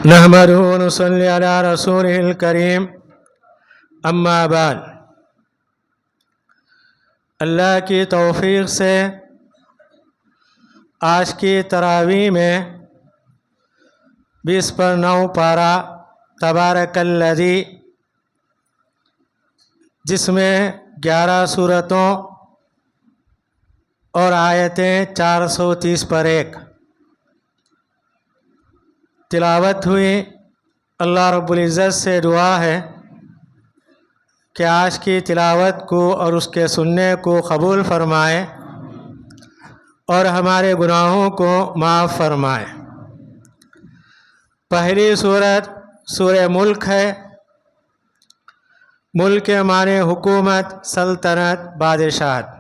نحمده ونصلي على رسوله الكريم اما بعد۔ اللہ کی توفیق سے آج کی تراویح میں 20/9 پارہ تبارک الذی، جس میں 11 سورتوں اور آیتیں 430 تلاوت ہوئی۔ اللہ رب العزت سے دعا ہے کہ آج کی تلاوت کو اور اس کے سننے کو قبول فرمائے اور ہمارے گناہوں کو معاف فرمائے۔ پہلی سورت سورہ ملک ہے۔ ملک کے معنی حکومت، سلطنت، بادشاہت۔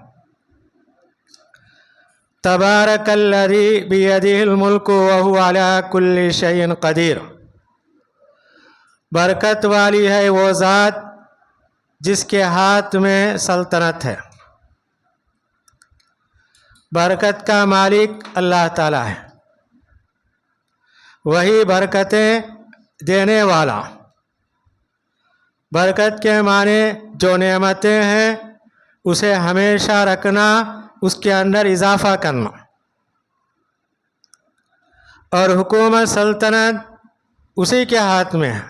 تبارک الذی بیدہ الملک وہو علی کل شیء قدیر۔ برکت والی ہے وہ ذات جس کے ہاتھ میں سلطنت ہے۔ برکت کا مالک اللہ تعالیٰ ہے، وہی برکتیں دینے والا۔ برکت کے معنی جو نعمتیں ہیں اسے ہمیشہ رکھنا، اس کے اندر اضافہ کرنا۔ اور حکومت، سلطنت اسی کے ہاتھ میں ہے۔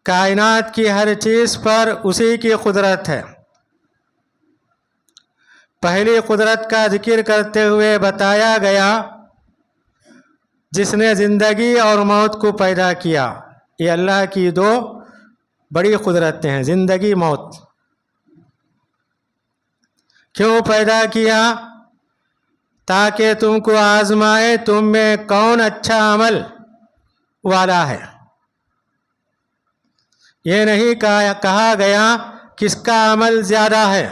کائنات کی ہر چیز پر اسی کی قدرت ہے۔ پہلی قدرت کا ذکر کرتے ہوئے بتایا گیا جس نے زندگی اور موت کو پیدا کیا۔ یہ اللہ کی دو بڑی قدرتیں ہیں، زندگی، موت۔ کیوں پیدا کیا؟ تاکہ تم کو آزمائے تم میں کون اچھا عمل والا ہے۔ یہ نہیں کہا گیا کس کا عمل زیادہ ہے،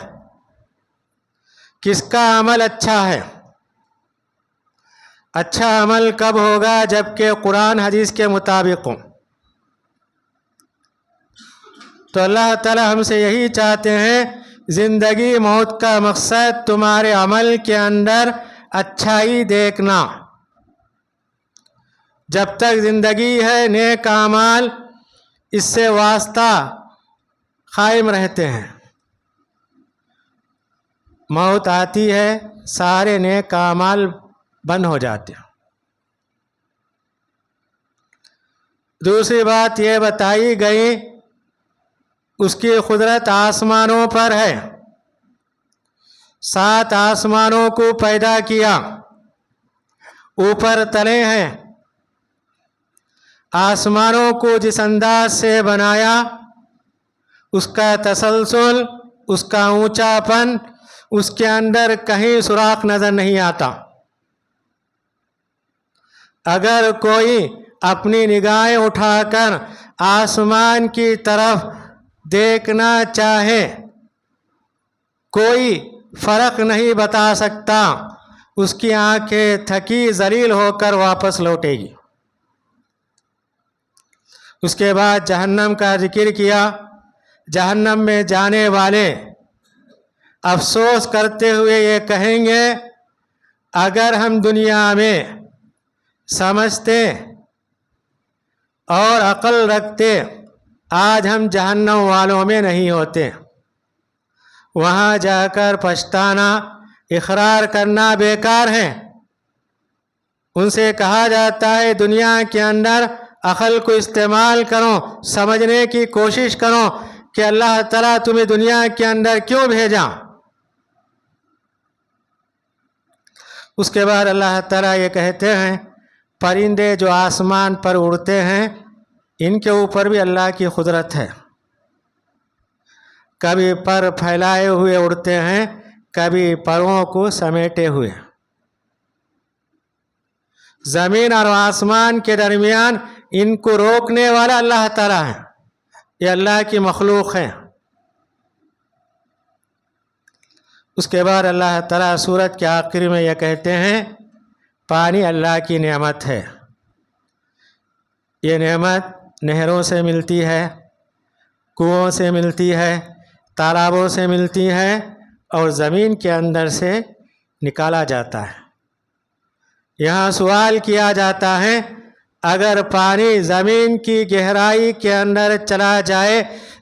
کس کا عمل اچھا ہے۔ اچھا عمل کب ہوگا؟ جب کہ قرآن حدیث کے مطابق ہو۔ تو اللہ تعالی ہم سے یہی چاہتے ہیں، زندگی موت کا مقصد تمہارے عمل کے اندر اچھائی دیکھنا۔ جب تک زندگی ہے نیک اعمال اس سے واسطہ قائم رہتے ہیں۔ موت آتی ہے سارے نیک اعمال بند ہو جاتے ہیں۔ دوسری بات یہ بتائی گئی اس کی قدرت آسمانوں پر ہے۔ 7 آسمانوں کو پیدا کیا، اوپر تلے ہیں۔ آسمانوں کو جس انداز سے بنایا، اس کا تسلسل، اس کا اونچا پن، اس کے اندر کہیں سوراخ نظر نہیں آتا۔ اگر کوئی اپنی نگاہیں اٹھا کر آسمان کی طرف دیکھنا چاہے، کوئی فرق نہیں بتا سکتا، اس کی آنکھیں تھکی ذلیل ہو کر واپس لوٹے گی۔ اس کے بعد جہنم کا ذکر کیا۔ جہنم میں جانے والے افسوس کرتے ہوئے یہ کہیں گے، اگر ہم دنیا میں سمجھتے اور عقل رکھتے آج ہم جہنم والوں میں نہیں ہوتے۔ وہاں جا کر پچھتانا، اقرار کرنا بیکار ہے۔ ان سے کہا جاتا ہے دنیا کے اندر عقل کو استعمال کرو، سمجھنے کی کوشش کرو کہ اللہ تعالیٰ تمہیں دنیا کے اندر کیوں بھیجا۔ اس کے بعد اللہ تعالیٰ یہ کہتے ہیں پرندے جو آسمان پر اڑتے ہیں ان کے اوپر بھی اللہ کی قدرت ہے۔ کبھی پر پھیلائے ہوئے اڑتے ہیں، کبھی پروں کو سمیٹے ہوئے۔ زمین اور آسمان کے درمیان ان کو روکنے والا اللہ تعالیٰ ہے۔ یہ اللہ کی مخلوق ہے۔ اس کے بعد اللہ تعالیٰ سورت کے آخر میں یہ کہتے ہیں پانی اللہ کی نعمت ہے۔ یہ نعمت نہروں سے ملتی ہے، کنوؤں سے ملتی ہے، تالابوں سے ملتی ہے اور زمین کے اندر سے نکالا جاتا ہے۔ یہاں سوال کیا جاتا ہے اگر پانی زمین کی گہرائی کے اندر چلا جائے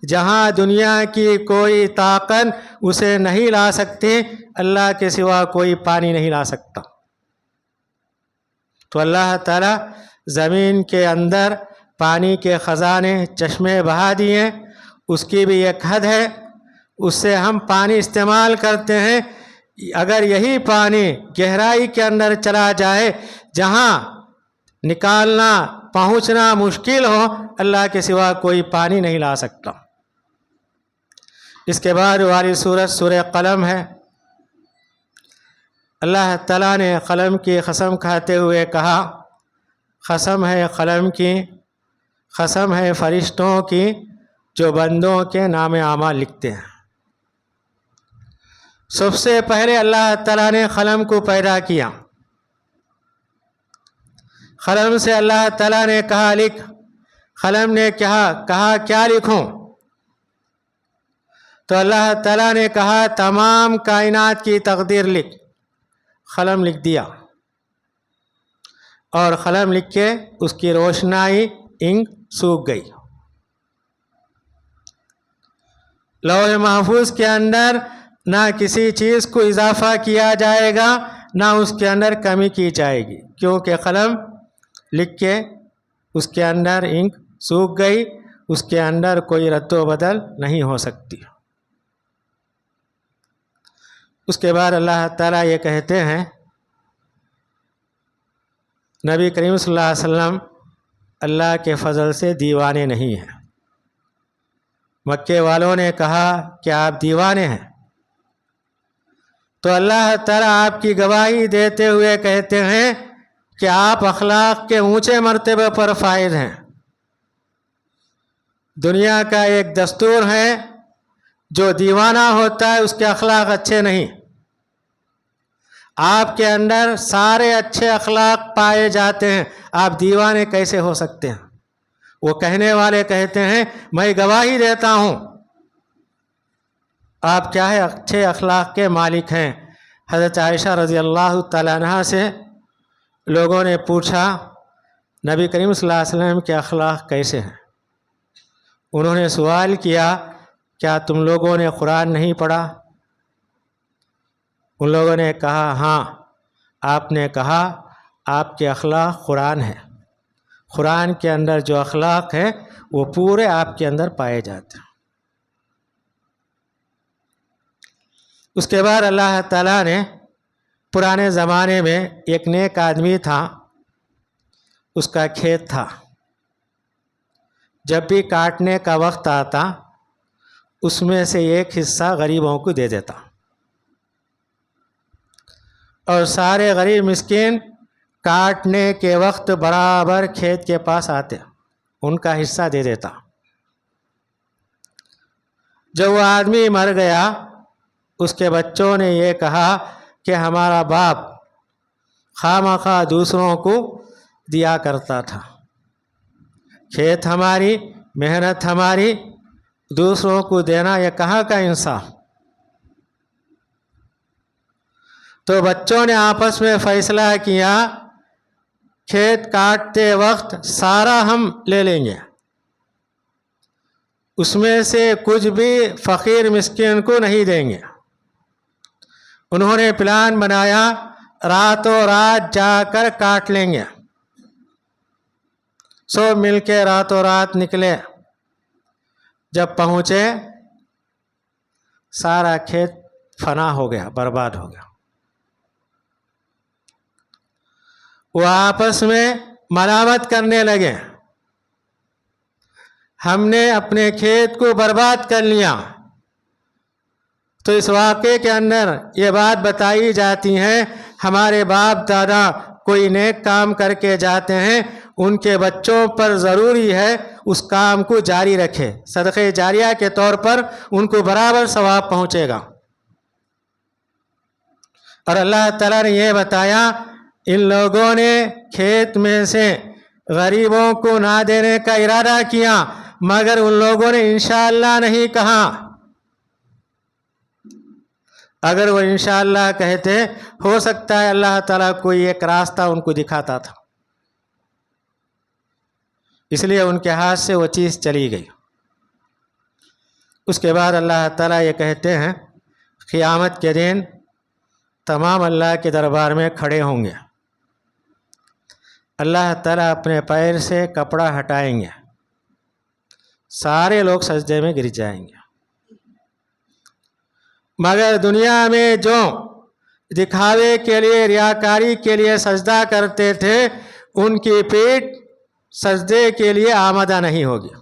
جہاں دنیا کی کوئی طاقت اسے نہیں لا سکتی، اللہ کے سوا کوئی پانی نہیں لا سکتا، تو اللہ تعالیٰ زمین کے اندر پانی کے خزانے چشمے بہا دیے، اس کی بھی ایک حد ہے، اس سے ہم پانی استعمال کرتے ہیں۔ اگر یہی پانی گہرائی کے اندر چلا جائے جہاں نکالنا پہنچنا مشکل ہو، اللہ کے سوا کوئی پانی نہیں لا سکتا۔ اس کے بعد والی سورت سورہ قلم ہے۔ اللہ تعالیٰ نے قلم کی قسم کھاتے ہوئے کہا، قسم ہے قلم کی، قسم ہے فرشتوں کی جو بندوں کے نام اعمال لکھتے ہیں۔ سب سے پہلے اللہ تعالیٰ نے قلم کو پیدا کیا، قلم سے اللہ تعالیٰ نے کہا لکھ، قلم نے کہا کیا لکھوں؟ تو اللہ تعالیٰ نے کہا تمام کائنات کی تقدیر لکھ۔ قلم لکھ دیا، اور قلم لکھ کے اس کی روشنائی انک سوکھ گئی۔ لوح محفوظ کے اندر نہ کسی چیز کو اضافہ کیا جائے گا نہ اس کے اندر کمی کی جائے گی، کیونکہ قلم لکھ کے اس کے اندر انک سوکھ گئی، اس کے اندر کوئی رد و بدل نہیں ہو سکتی۔ اس کے بعد اللہ تعالیٰ یہ کہتے ہیں، نبی کریم صلی اللہ علیہ وسلم اللہ کے فضل سے دیوانے نہیں ہیں۔ مکے والوں نے کہا کہ آپ دیوانے ہیں، تو اللہ تعالیٰ آپ کی گواہی دیتے ہوئے کہتے ہیں کہ آپ اخلاق کے اونچے مرتبے پر فائز ہیں۔ دنیا کا ایک دستور ہے، جو دیوانہ ہوتا ہے اس کے اخلاق اچھے نہیں۔ آپ کے اندر سارے اچھے اخلاق پائے جاتے ہیں، آپ دیوانے کیسے ہو سکتے ہیں؟ وہ کہنے والے کہتے ہیں میں گواہی دیتا ہوں آپ کیا ہے اچھے اخلاق کے مالک ہیں۔ حضرت عائشہ رضی اللہ تعالیٰ عنہ سے لوگوں نے پوچھا نبی کریم صلی اللہ علیہ وسلم کے اخلاق کیسے ہیں؟ انہوں نے سوال کیا کیا تم لوگوں نے قرآن نہیں پڑھا؟ ان لوگوں نے کہا ہاں۔ آپ نے کہا آپ کے اخلاق قرآن ہے، قرآن کے اندر جو اخلاق ہیں وہ پورے آپ کے اندر پائے جاتے ہیں۔ اس کے بعد اللہ تعالیٰ نے پرانے زمانے میں ایک نیک آدمی تھا، اس کا کھیت تھا، جب بھی کاٹنے کا وقت آتا اس میں سے ایک حصہ غریبوں کو دے دیتا، اور سارے غریب مسکین کاٹنے کے وقت برابر کھیت کے پاس آتے، ان کا حصہ دے دیتا۔ جب وہ آدمی مر گیا اس کے بچوں نے یہ کہا کہ ہمارا باپ خواہ دوسروں کو دیا کرتا تھا، کھیت ہماری، محنت ہماری، دوسروں کو دینا یہ کہاں کا انصاف؟ تو بچوں نے آپس میں فیصلہ کیا کھیت کاٹتے وقت سارا ہم لے لیں گے، اس میں سے کچھ بھی فقیر مسکین کو نہیں دیں گے۔ انہوں نے پلان بنایا راتوں رات جا کر کاٹ لیں گے، سب مل کے راتوں رات نکلے، جب پہنچے سارا کھیت فنا ہو گیا، برباد ہو گیا۔ وہ آپس میں ملامت کرنے لگے، ہم نے اپنے کھیت کو برباد کر لیا۔ تو اس واقعے کے اندر یہ بات بتائی جاتی ہے ہمارے باپ دادا کوئی نیک کام کر کے جاتے ہیں، ان کے بچوں پر ضروری ہے اس کام کو جاری رکھے، صدقہ جاریہ کے طور پر ان کو برابر ثواب پہنچے گا۔ اور اللہ تعالیٰ نے یہ بتایا ان لوگوں نے کھیت میں سے غریبوں کو نہ دینے کا ارادہ کیا، مگر ان لوگوں نے انشاءاللہ نہیں کہا۔ اگر وہ انشاءاللہ کہتے ہو سکتا ہے اللہ تعالیٰ کوئی ایک راستہ ان کو دکھاتا تھا، اس لیے ان کے ہاتھ سے وہ چیز چلی گئی۔ اس کے بعد اللہ تعالیٰ یہ کہتے ہیں قیامت کے دن تمام اللہ کے دربار میں کھڑے ہوں گے، اللہ تعالیٰ اپنے پیر سے کپڑا ہٹائیں گے، سارے لوگ سجدے میں گر جائیں گے، مگر دنیا میں جو دکھاوے کے لیے ریاکاری کے لیے سجدہ کرتے تھے ان کی پیٹھ سجدے کے لیے آمادہ نہیں ہوگی،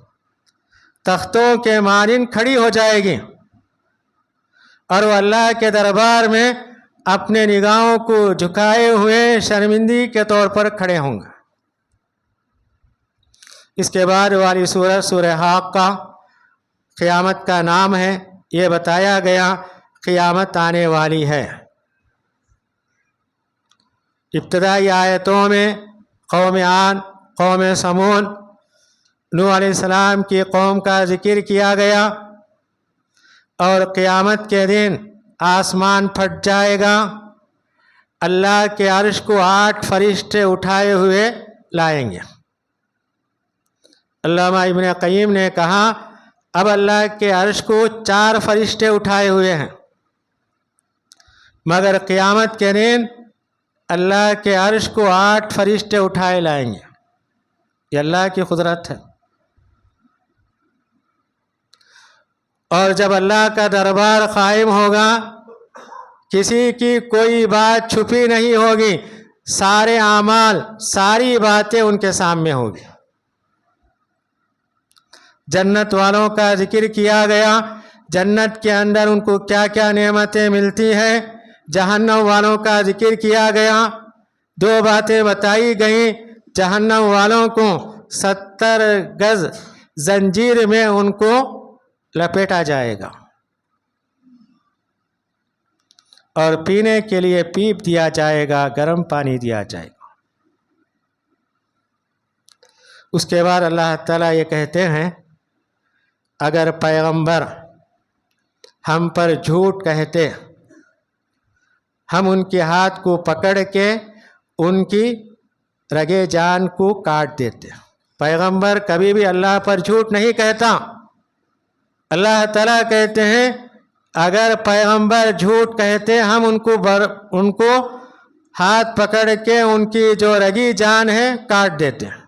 تختوں کے مانند کھڑی ہو جائے گی، اور وہ اللہ کے دربار میں اپنے نگاہوں کو جھکائے ہوئے شرمندگی کے طور پر کھڑے ہوں گے۔ اس کے بعد والی سورہ سورہ حاقہ قیامت کا نام ہے، یہ بتایا گیا قیامت آنے والی ہے۔ ابتدائی آیتوں میں قوم عاد، قوم سمود، نوح علیہ السلام کی قوم کا ذکر کیا گیا، اور قیامت کے دن آسمان پھٹ جائے گا، اللہ کے عرش کو 8 فرشتے اٹھائے ہوئے لائیں گے۔ علامہ ابن قیم نے کہا اب اللہ کے عرش کو 4 فرشتے اٹھائے ہوئے ہیں، مگر قیامت کے دن اللہ کے عرش کو 8 فرشتے اٹھائے لائیں گے، یہ اللہ کی قدرت ہے۔ اور جب اللہ کا دربار قائم ہوگا کسی کی کوئی بات چھپی نہیں ہوگی، سارے اعمال ساری باتیں ان کے سامنے ہوگی۔ جنت والوں کا ذکر کیا گیا، جنت کے اندر ان کو کیا کیا نعمتیں ملتی ہیں۔ جہنم والوں کا ذکر کیا گیا، 2 باتیں بتائی گئیں، جہنم والوں کو 70 گز زنجیر میں ان کو لپیٹا جائے گا، اور پینے کے لیے پیپ دیا جائے گا، گرم پانی دیا جائے گا۔ اس کے بعد اللہ تعالیٰ یہ کہتے ہیں اگر پیغمبر ہم پر جھوٹ کہتے ہم ان کے ہاتھ کو پکڑ کے ان کی رگے جان کو کاٹ دیتے۔ پیغمبر کبھی بھی اللہ پر جھوٹ نہیں کہتا۔ اللہ تعالیٰ کہتے ہیں اگر پیغمبر جھوٹ کہتے ہم ان کو ہاتھ پکڑ کے ان کی جو رگی جان ہے کاٹ دیتے ہیں۔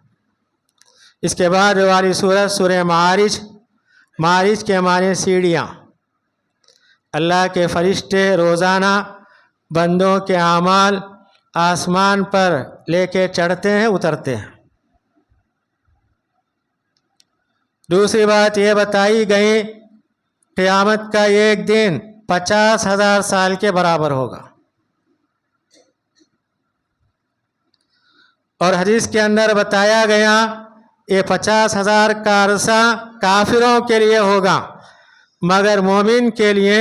اس کے بعد والی سورہ سورہ معارج، معارج کے معنی سیڑھیاں، اللہ کے فرشتے روزانہ بندوں کے اعمال آسمان پر لے کے چڑھتے ہیں اترتے ہیں۔ دوسری بات یہ بتائی گئی قیامت کا ایک دن 50,000 سال کے برابر ہوگا، اور حدیث کے اندر بتایا گیا یہ 50,000 کا عرصہ کافروں کے لیے ہوگا، مگر مومن کے لیے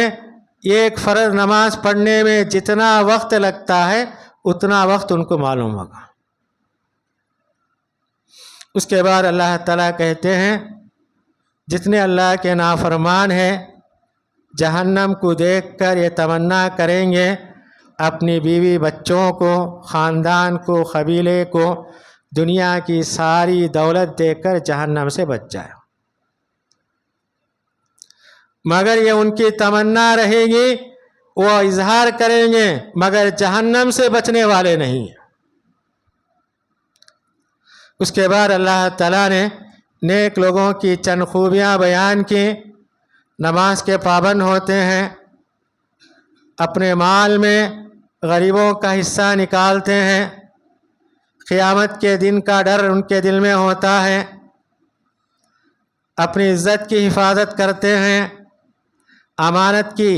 ایک فرض نماز پڑھنے میں جتنا وقت لگتا ہے اتنا وقت ان کو معلوم ہوگا۔ اس کے بعد اللہ تعالیٰ کہتے ہیں جتنے اللہ کے نافرمان ہیں جہنم کو دیکھ کر یہ تمنا کریں گے اپنی بیوی بچوں کو، خاندان کو، قبیلے کو دنیا کی ساری دولت دے کر جہنم سے بچ جائے، مگر یہ ان کی تمنا رہے گی، وہ اظہار کریں گے مگر جہنم سے بچنے والے نہیں ہیں۔ اس کے بعد اللہ تعالیٰ نے نیک لوگوں کی چند خوبیاں بیان کی، نماز کے پابند ہوتے ہیں، اپنے مال میں غریبوں کا حصہ نکالتے ہیں، قیامت کے دن کا ڈر ان کے دل میں ہوتا ہے، اپنی عزت کی حفاظت کرتے ہیں، امانت کی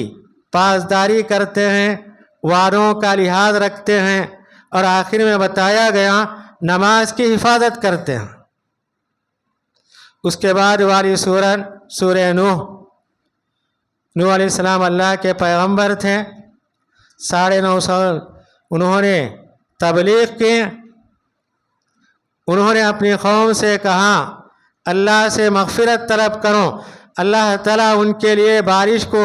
پاسداری کرتے ہیں، وعدوں کا لحاظ رکھتے ہیں، اور آخر میں بتایا گیا نماز کی حفاظت کرتے ہیں۔ اس کے بعد والی سورہ سورہ نوح علیہ السلام اللہ کے پیغمبر تھے، 950 سال انہوں نے تبلیغ کی، انہوں نے اپنی قوم سے کہا اللہ سے مغفرت طلب کرو، اللہ تعالیٰ ان کے لیے بارش کو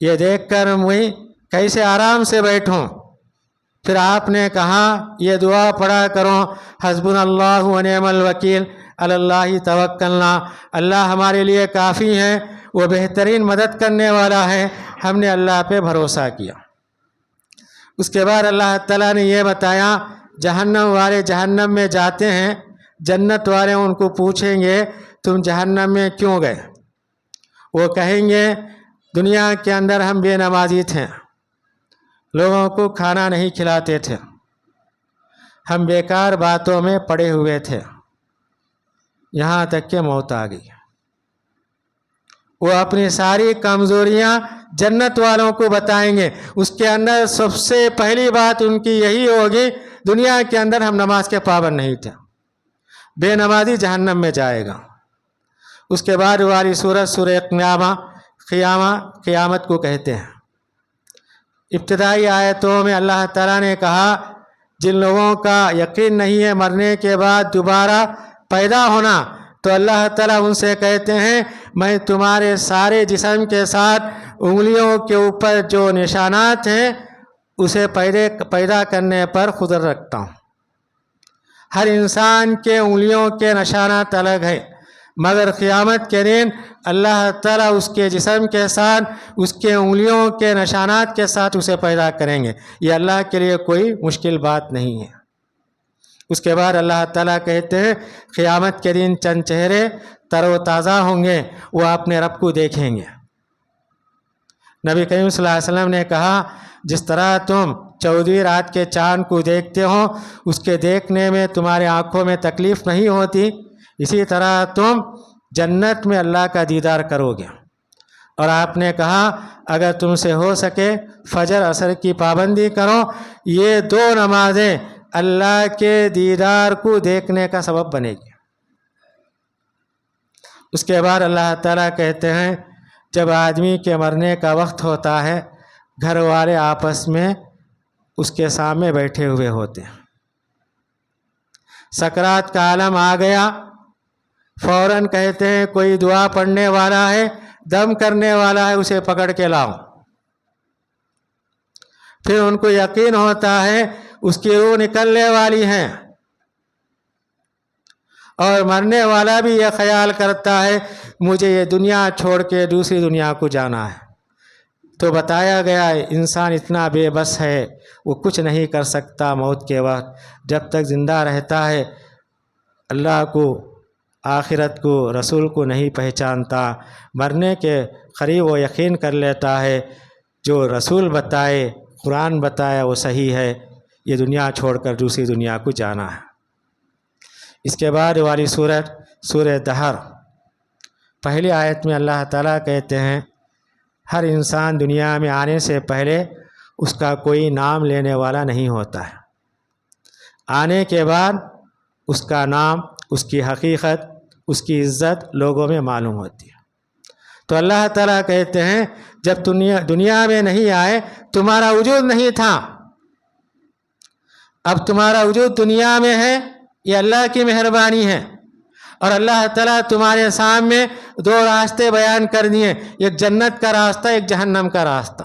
یہ دیکھ کر میں کیسے آرام سے بیٹھوں؟ پھر آپ نے کہا یہ دعا پڑھا کرو، حسبنا اللہ و نعم الوکیل، علی اللہ توکلنا، اللہ ہمارے لیے کافی ہے، وہ بہترین مدد کرنے والا ہے، ہم نے اللہ پہ بھروسہ کیا۔ اس کے بعد اللہ تعالیٰ نے یہ بتایا، جہنم والے جہنم میں جاتے ہیں، جنت والے ان کو پوچھیں گے تم جہنم میں کیوں گئے؟ وہ کہیں گے دنیا کے اندر ہم بے نمازی تھے، لوگوں کو کھانا نہیں کھلاتے تھے، ہم بیکار باتوں میں پڑے ہوئے تھے، یہاں تک کہ موت آ گئی۔ وہ اپنی ساری کمزوریاں جنت والوں کو بتائیں گے۔ اس کے اندر سب سے پہلی بات ان کی یہی ہوگی، دنیا کے اندر ہم نماز کے پابند نہیں تھے، بے نمازی جہنم میں جائے گا۔ اس کے بعد والی سورت سورہ قیامت کو کہتے ہیں۔ ابتدائی آیتوں میں اللہ تعالیٰ نے کہا جن لوگوں کا یقین نہیں ہے مرنے کے بعد دوبارہ پیدا ہونا، تو اللہ تعالیٰ ان سے کہتے ہیں میں تمہارے سارے جسم کے ساتھ انگلیوں کے اوپر جو نشانات ہیں اسے پیدا کرنے پر قدرت رکھتا ہوں۔ ہر انسان کے انگلیوں کے نشانات الگ ہیں، مگر قیامت کے دن اللہ تعالیٰ اس کے جسم کے ساتھ اس کے انگلیوں کے نشانات کے ساتھ اسے پیدا کریں گے۔ یہ اللہ کے لیے کوئی مشکل بات نہیں ہے۔ اس کے بعد اللہ تعالیٰ کہتے ہیں قیامت کے دن چند چہرے تر و تازہ ہوں گے، وہ اپنے رب کو دیکھیں گے۔ نبی کریم صلی اللہ علیہ وسلم نے کہا جس طرح تم 14ویں رات کے چاند کو دیکھتے ہو، اس کے دیکھنے میں تمہارے آنکھوں میں تکلیف نہیں ہوتی، اسی طرح تم جنت میں اللہ کا دیدار کرو گے۔ اور آپ نے کہا اگر تم سے ہو سکے فجر عصر کی پابندی کرو، یہ دو نمازیں اللہ کے دیدار کو دیکھنے کا سبب بنے گی۔ اس کے بعد اللہ تعالیٰ کہتے ہیں جب آدمی کے مرنے کا وقت ہوتا ہے، گھر والے آپس میں اس کے سامنے بیٹھے ہوئے ہوتے ہیں، سکرات کا عالم آ گیا، فوراً کہتے ہیں کوئی دعا پڑھنے والا ہے، دم کرنے والا ہے، اسے پکڑ کے لاؤ۔ پھر ان کو یقین ہوتا ہے اس کی روح نکلنے والی ہے، اور مرنے والا بھی یہ خیال کرتا ہے مجھے یہ دنیا چھوڑ کے دوسری دنیا کو جانا ہے۔ تو بتایا گیا انسان اتنا بے بس ہے، وہ کچھ نہیں کر سکتا موت کے وقت، جب تک زندہ رہتا ہے اللہ کو، آخرت کو، رسول کو نہیں پہچانتا۔ مرنے کے قریب وہ یقین کر لیتا ہے جو رسول بتائے، قرآن بتایا وہ صحیح ہے، یہ دنیا چھوڑ کر دوسری دنیا کو جانا ہے۔ اس کے بعد والی سورت سورہ دہر، پہلی آیت میں اللہ تعالیٰ کہتے ہیں ہر انسان دنیا میں آنے سے پہلے اس کا کوئی نام لینے والا نہیں ہوتا ہے، آنے کے بعد اس کا نام، اس کی حقیقت، اس کی عزت لوگوں میں معلوم ہوتی ہے۔ تو اللہ تعالیٰ کہتے ہیں جب دنیا میں نہیں آئے تمہارا وجود نہیں تھا، اب تمہارا وجود دنیا میں ہے، یہ اللہ کی مہربانی ہے۔ اور اللہ تعالیٰ تمہارے سامنے دو راستے بیان کر دیے، ایک جنت کا راستہ، ایک جہنم کا راستہ۔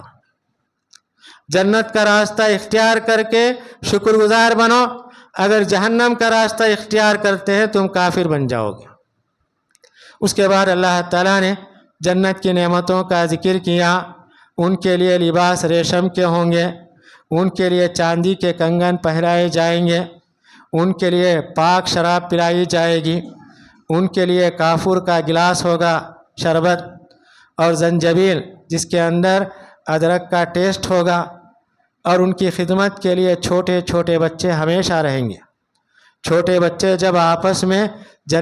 جنت کا راستہ اختیار کر کے شکر گزار بنو، اگر جہنم کا راستہ اختیار کرتے ہیں تم کافر بن جاؤ گے۔ اس کے بعد اللہ تعالیٰ نے جنت کی نعمتوں کا ذکر کیا، ان کے لیے لباس ریشم کے ہوں گے، ان کے لیے چاندی کے کنگن پہنائے جائیں گے، ان کے لیے پاک شراب پلائی جائے گی، ان کے لیے کافور کا گلاس ہوگا، شربت اور زنجبیل جس کے اندر ادرک کا ٹیسٹ ہوگا، اور ان کی خدمت کے لیے چھوٹے چھوٹے بچے ہمیشہ رہیں گے۔ چھوٹے بچے جب آپس میں